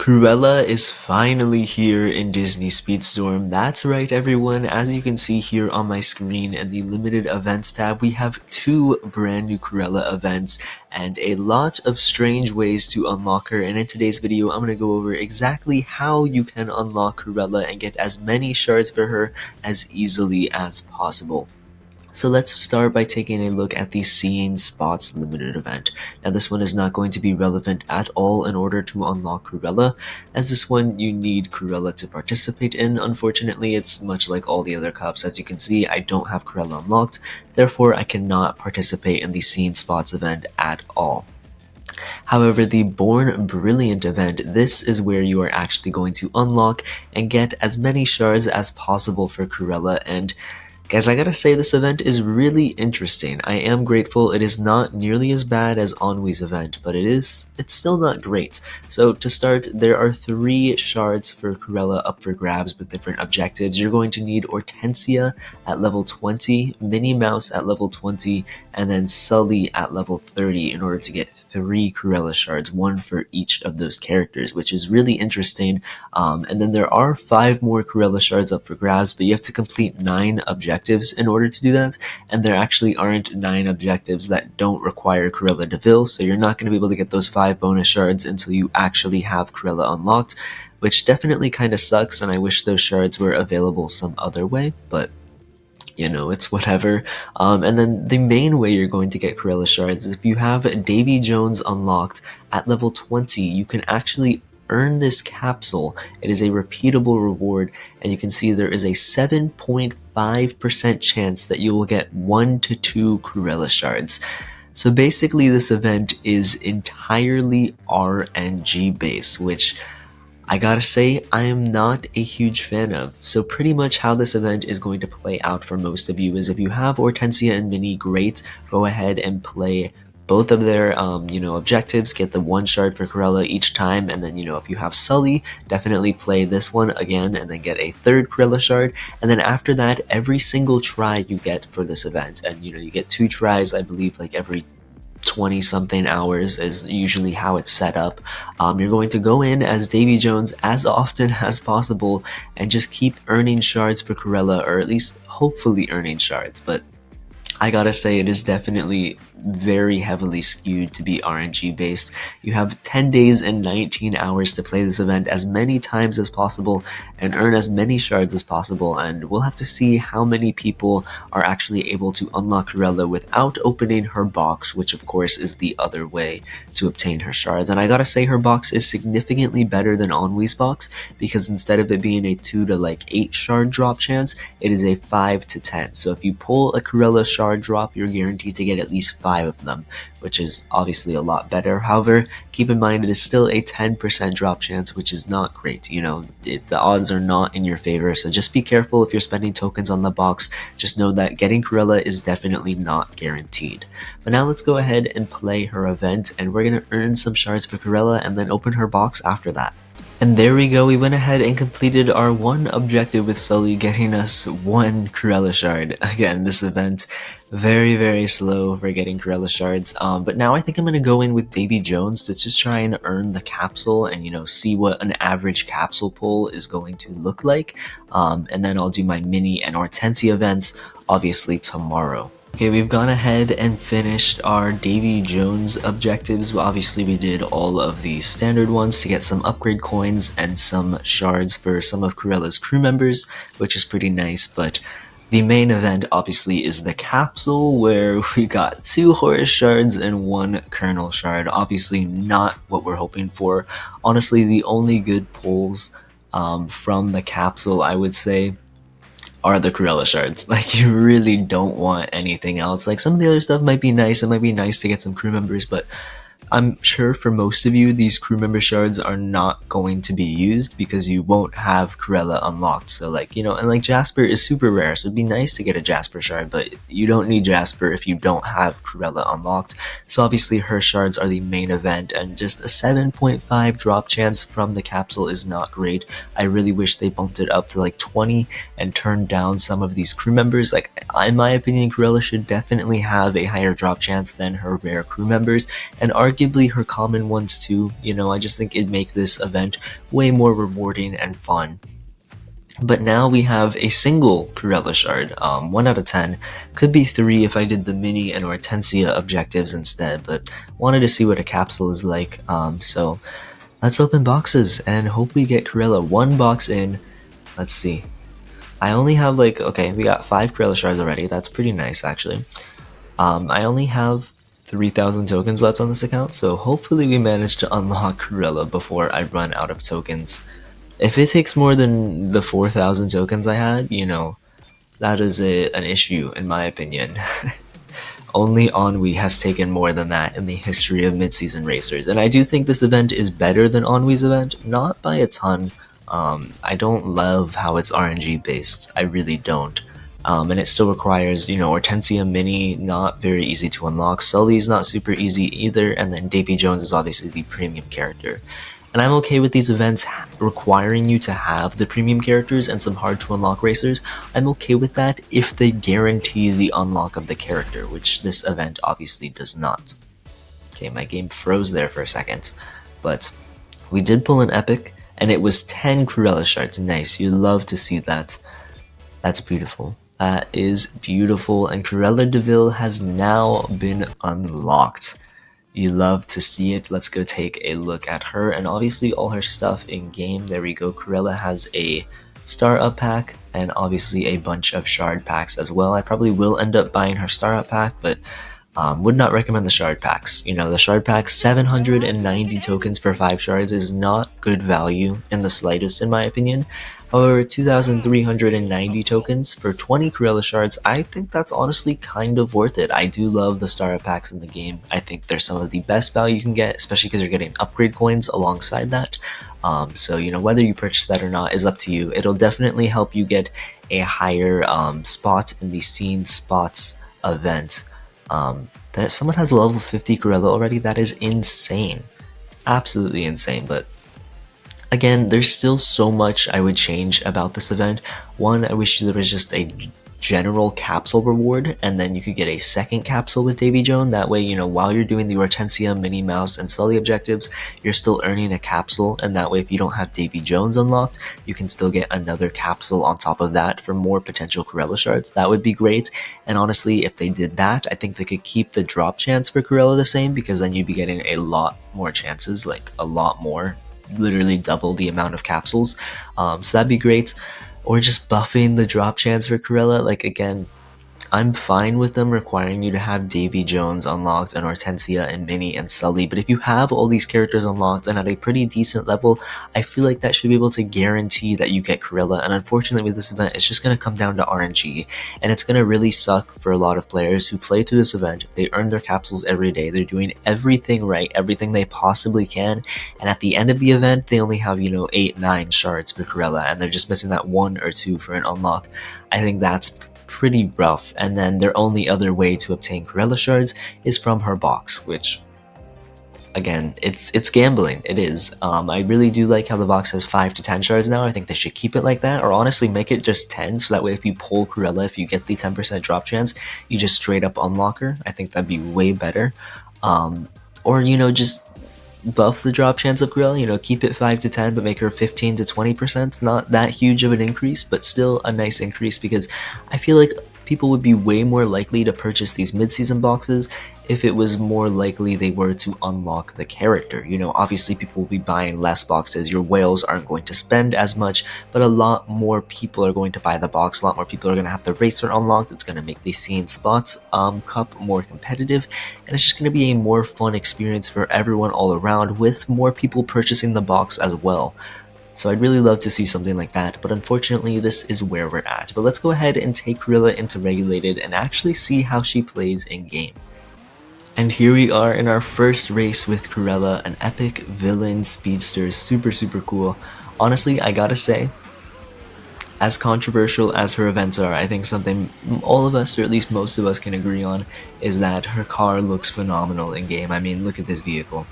Cruella is finally here in Disney Speedstorm. That's right, everyone. As you can see here on my screen in the limited events tab, we have two brand new Cruella events and a lot of strange ways to unlock her. And in today's video, I'm going to go over exactly how you can unlock Cruella and get as many shards for her as easily as possible. So let's start by taking a look at the Seeing Spots limited event. Now this one is not going to be relevant at all in order to unlock Cruella, as this one you need Cruella to participate in. Unfortunately, it's much like all the other cups. As you can see, I don't have Cruella unlocked, therefore I cannot participate in the Seeing Spots event at all. However, the Born Brilliant event, this is where you are actually going to unlock and get as many shards as possible for Cruella. And guys, I gotta say this event is really interesting. I am grateful it is not nearly as bad as Ennui's event, but it's still not great. So to start, there are 3 shards for Cruella up for grabs with different objectives. You're going to need Hortensia at level 20, Minnie Mouse at level 20, and then Sully at level 30 in order to get 3 Cruella shards, 1 for each of those characters, which is really interesting. And then there are 5 more Cruella shards up for grabs, but you have to complete 9 objectives in order to do that, and there actually aren't 9 objectives that don't require Cruella to VIL, so you're not going to be able to get those 5 bonus shards until you actually have Cruella unlocked, which definitely kind of sucks, and I wish those shards were available some other way, but you know, it's whatever. And then the main way you're going to get Cruella shards is if you have Davy Jones unlocked at level 20, you can actually earn this capsule. It is a repeatable reward, and you can see there is a 7.5% chance that you will get 1 to 2 Cruella shards. So basically this event is entirely RNG based, which I gotta say, I am not a huge fan of. So pretty much how this event is going to play out for most of you is if you have Hortensia and Minnie, great, go ahead and play both of their objectives, get the 1 shard for Cruella each time, and then if you have Sully, definitely play this one again and then get a 3rd Cruella shard, and then after that, every single try you get for this event, and you get 2 tries, I believe, like every 20 something hours is usually how it's set up. You're going to go in as Davy Jones as often as possible and just keep earning shards for Cruella, or at least hopefully earning shards, but I gotta say it is definitely very heavily skewed to be RNG based. You have 10 days and 19 hours to play this event as many times as possible and earn as many shards as possible, and we'll have to see how many people are actually able to unlock Cruella without opening her box, which of course is the other way to obtain her shards. And I gotta say her box is significantly better than Ennui's box, because instead of it being a 2 to 8 shard drop chance, it is a 5 to 10. So if you pull a Cruella shard drop, you're guaranteed to get at least 5 of them, which is obviously a lot better. However, keep in mind it is still a 10% drop chance, which is not great. The odds are not in your favor, so just be careful if you're spending tokens on the box. Just know that getting Cruella is definitely not guaranteed. But now let's go ahead and play her event, and we're going to earn some shards for Cruella and then open her box after that. And there we go, we went ahead and completed our 1 objective with Sully, getting us 1 Cruella shard. Again, this event, very, very slow for getting Cruella shards. But now I think I'm going to go in with Davy Jones to just try and earn the capsule and, see what an average capsule pull is going to look like. And then I'll do my Minnie and Hortensia events, obviously, tomorrow. Okay, we've gone ahead and finished our Davy Jones objectives. Obviously, we did all of the standard ones to get some upgrade coins and some shards for some of Cruella's crew members, which is pretty nice, but the main event, obviously, is the capsule, where we got 2 Horus shards and 1 Colonel shard. Obviously, not what we're hoping for. Honestly, the only good pulls from the capsule, I would say, are the Cruella shards. You really don't want anything else. Some of the other stuff might be nice. It might be nice to get some crew members, but I'm sure for most of you, these crew member shards are not going to be used because you won't have Cruella unlocked. So and Jasper is super rare, so it'd be nice to get a Jasper shard, but you don't need Jasper if you don't have Cruella unlocked. So obviously her shards are the main event, and just a 7.5 drop chance from the capsule is not great. I really wish they bumped it up to 20 and turned down some of these crew members. In my opinion, Cruella should definitely have a higher drop chance than her rare crew members, and arguably arguably her common ones too. You know, I just think it'd make this event way more rewarding and fun. But now we have a single Cruella shard, 1 out of 10. Could be 3 if I did the mini and Hortensia objectives instead, but wanted to see what a capsule is like. So let's open boxes and hope we get Cruella. 1 box in. Let's see. I only have like, okay, we got 5 Cruella shards already. That's pretty nice actually. I only have 3,000 tokens left on this account, so hopefully we manage to unlock Cruella before I run out of tokens. If it takes more than the 4,000 tokens I had, you know, that is an issue in my opinion. Only Ennui has taken more than that in the history of mid-season racers, and I do think this event is better than Ennui's event, not by a ton. I don't love how it's RNG based, I really don't. And it still requires, you know, Hortensia Mini, not very easy to unlock, Sully's not super easy either, and then Davy Jones is obviously the premium character. And I'm okay with these events requiring you to have the premium characters and some hard to unlock racers. I'm okay with that if they guarantee the unlock of the character, which this event obviously does not. Okay, my game froze there for a second. But we did pull an epic, and it was 10 Cruella shards. Nice, you love to see that. That's beautiful. That is beautiful, and Cruella de VIL has now been unlocked. You love to see it. Let's go take a look at her and obviously all her stuff in game. There we go. Cruella has a star up pack and obviously a bunch of shard packs as well. I probably will end up buying her star up pack, but would not recommend the shard packs. You know, the shard packs, 790 tokens for 5 shards is not good value in the slightest in my opinion. However, 2,390 tokens for 20 Cruella shards, I think that's honestly kind of worth it. I do love the star packs in the game. I think they're some of the best value you can get, especially because you're getting upgrade coins alongside that. So, you know, whether you purchase that or not is up to you. It'll definitely help you get a higher spot in the Scene Spots event. That someone has a level 50 Cruella already, that is insane. Absolutely insane, but again, there's still so much I would change about this event. One, I wish there was just a general capsule reward, and then you could get a second capsule with Davy Jones. That way, you know, while you're doing the Hortensia, Minnie Mouse, and Sully objectives, you're still earning a capsule, and that way if you don't have Davy Jones unlocked, you can still get another capsule on top of that for more potential Cruella shards. That would be great, and honestly, if they did that, I think they could keep the drop chance for Cruella the same, because then you'd be getting a lot more chances, like a lot more, literally double the amount of capsules. So that'd be great. Or just buffing the drop chance for Cruella. Like, again, I'm fine with them requiring you to have Davy Jones unlocked and Hortensia and Minnie and Sully, but if you have all these characters unlocked and at a pretty decent level, I feel like that should be able to guarantee that you get Cruella, and unfortunately with this event, it's just going to come down to RNG, and it's going to really suck for a lot of players who play through this event. They earn their capsules every day, they're doing everything right, everything they possibly can, and at the end of the event, they only have, you know, 8-9 shards for Cruella, and they're just missing that 1 or 2 for an unlock. I think that's pretty rough, and then their only other way to obtain Cruella shards is from her box, which, again, it's gambling. It is. I really do like how the box has 5 to 10 shards now. I think they should keep it like that, or honestly make it just 10, so that way if you pull Cruella, if you get the 10% drop chance, you just straight up unlock her. I think that'd be way better. Or, you know, just buff the drop chance of Cruella, you know, keep it 5 to 10, but make her 15 to 20%. Not that huge of an increase, but still a nice increase, because I feel like people would be way more likely to purchase these mid-season boxes if it was more likely they were to unlock the character. You know, obviously people will be buying less boxes, your whales aren't going to spend as much, but a lot more people are going to buy the box, a lot more people are going to have the racer unlocked, it's going to make the Scene Spots cup more competitive, and it's just going to be a more fun experience for everyone all around, with more people purchasing the box as well. So I'd really love to see something like that, but unfortunately this is where we're at. But let's go ahead and take Cruella into Regulated and actually see how she plays in game. And here we are in our first race with Cruella, an epic villain speedster, super cool. Honestly, I gotta say, as controversial as her events are, I think something all of us, or at least most of us, can agree on is that her car looks phenomenal in game. I mean, look at this vehicle.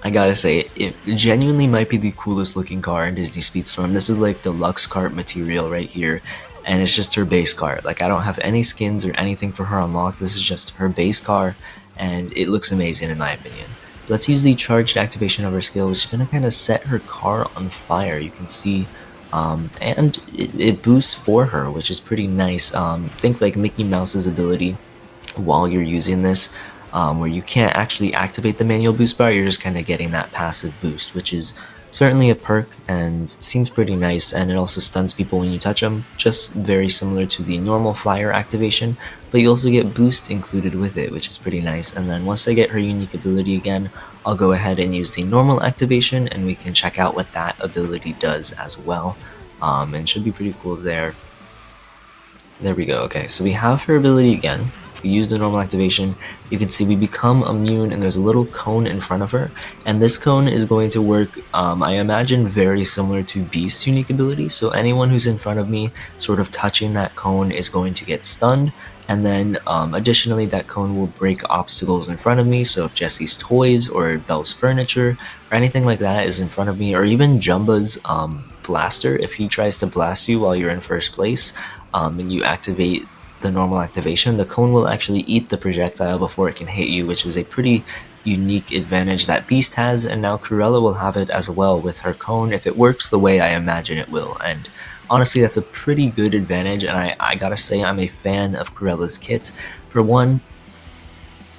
I gotta say, it genuinely might be the coolest looking car in Disney Speedstorm. This is like deluxe cart material right here, and it's just her base car. Like, I don't have any skins or anything for her unlocked, this is just her base car, and it looks amazing in my opinion. let's use the charged activation of her skill, which is going to kind of set her car on fire. You can see, and it boosts for her, which is pretty nice. Think like Mickey Mouse's ability while you're using this, where you can't actually activate the manual boost bar, you're just kind of getting that passive boost, which is certainly a perk and seems pretty nice, and it also stuns people when you touch them, just very similar to the normal fire activation, but you also get boost included with it, which is pretty nice. And then once I get her unique ability again, I'll go ahead and use the normal activation, and we can check out what that ability does as well, and should be pretty cool there. There we go. Okay, so we have her ability again. If we use the normal activation, you can see we become immune, and there's a little cone in front of her, and this cone is going to work, I imagine, very similar to Beast's unique ability. So anyone who's in front of me sort of touching that cone is going to get stunned, and then additionally that cone will break obstacles in front of me. So if Jesse's toys or Belle's furniture or anything like that is in front of me, or even Jumba's blaster, if he tries to blast you while you're in first place, and you activate the normal activation, the cone will actually eat the projectile before it can hit you, which is a pretty unique advantage that Beast has, and now Cruella will have it as well with her cone if it works the way I imagine it will. And honestly, that's a pretty good advantage, and I gotta say I'm a fan of Cruella's kit. For one,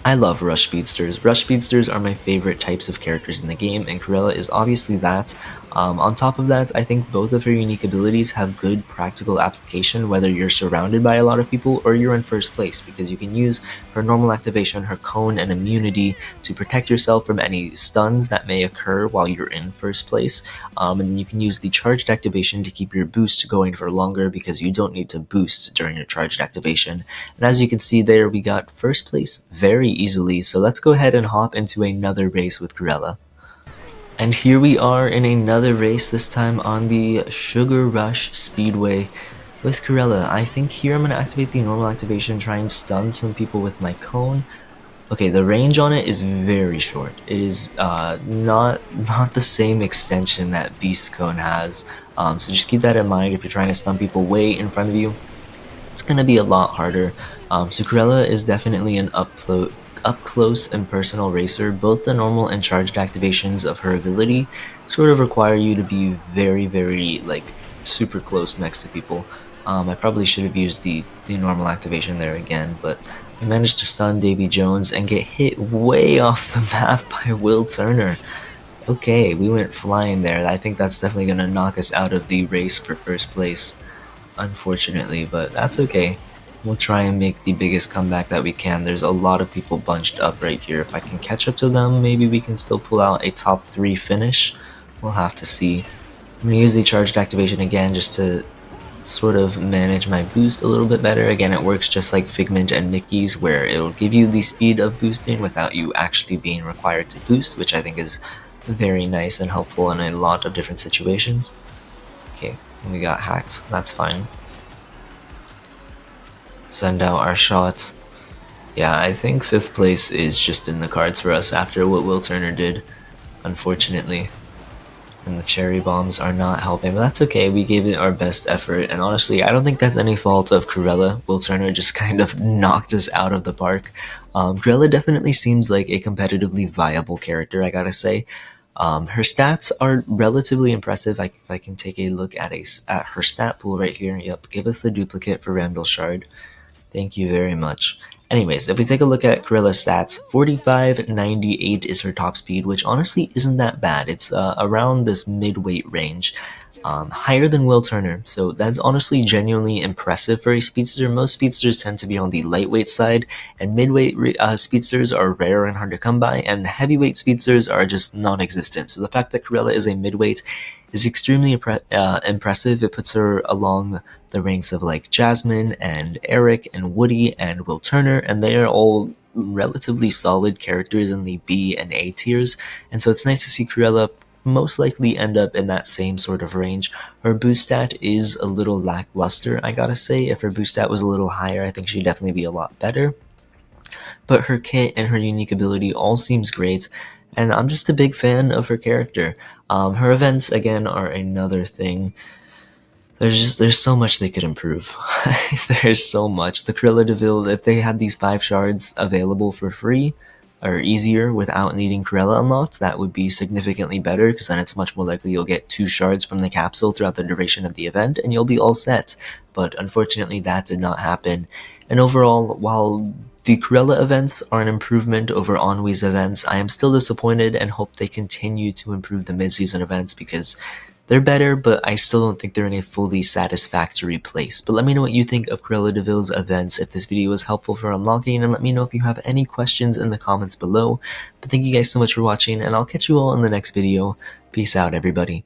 I love Rush Speedsters. Rush Speedsters are my favorite types of characters in the game, and Cruella is obviously that. On top of that, I think both of her unique abilities have good practical application whether you're surrounded by a lot of people or you're in first place, because you can use her normal activation, her cone, and immunity to protect yourself from any stuns that may occur while you're in first place. And you can use the charged activation to keep your boost going for longer, because you don't need to boost during your charged activation. And as you can see there, we got first place very easily, so let's go ahead and hop into another race with Cruella. And here we are in another race, this time on the Sugar Rush Speedway with Cruella. I think here I'm going to activate the normal activation, try and stun some people with my cone. Okay, the range on it is very short. It is not the same extension that Beast Cone has, so just keep that in mind if you're trying to stun people way in front of you. It's going to be a lot harder. So Cruella is definitely an up close and personal racer. Both the normal and charged activations of her ability sort of require you to be very like super close next to people. I probably should have used the normal activation there again, but I managed to stun Davy Jones and get hit way off the map by Will Turner. Okay, we went flying there. I think that's definitely going to knock us out of the race for first place, unfortunately, but that's okay. We'll try and make the biggest comeback that we can. There's a lot of people bunched up right here. If I can catch up to them, maybe we can still pull out a top 3 finish. We'll have to see. I'm going to use the charged activation again just to sort of manage my boost a little bit better. Again, it works just like Figment and Mickey's, where it'll give you the speed of boosting without you actually being required to boost, which I think is very nice and helpful in a lot of different situations. Okay, we got hacked. That's fine. Send out our shot. Yeah, I think 5th place is just in the cards for us after what Will Turner did, unfortunately. And the cherry bombs are not helping, but that's okay. We gave it our best effort, and honestly, I don't think that's any fault of Cruella. Will Turner just kind of knocked us out of the park. Cruella definitely seems like a competitively viable character, I gotta say. Her stats are relatively impressive. If I can take a look at her stat pool right here. Yep, give us the duplicate for Randall Shard. Thank you very much. Anyways, if we take a look at Cruella's stats, 45.98 is her top speed, which honestly isn't that bad. It's around this mid-weight range. Higher than Will Turner, so that's honestly genuinely impressive for a speedster. Most speedsters tend to be on the lightweight side, and midweight speedsters are rare and hard to come by, and heavyweight speedsters are just non-existent. So the fact that Cruella is a midweight is extremely impressive. It puts her along the ranks of like Jasmine and Eric and Woody and Will Turner, and they are all relatively solid characters in the B and A tiers, and so it's nice to see Cruella most likely end up in that same sort of range. Her boost stat is a little lackluster, I gotta say. If her boost stat was a little higher, I think she'd definitely be a lot better. But her kit and her unique ability all seems great, and I'm just a big fan of her character. Her events, again, are another thing. There's so much they could improve. There's so much. The Cruella de VIL, if they had these 5 shards available for free, or easier without needing Cruella unlocked, that would be significantly better, because then it's much more likely you'll get 2 shards from the capsule throughout the duration of the event, and you'll be all set. But unfortunately that did not happen. And overall, while the Cruella events are an improvement over Ennui's events, I am still disappointed and hope they continue to improve the mid-season events, because they're better, but I still don't think they're in a fully satisfactory place. But let me know what you think of Cruella de Vil's events if this video was helpful for unlocking, and let me know if you have any questions in the comments below. But thank you guys so much for watching, and I'll catch you all in the next video. Peace out, everybody.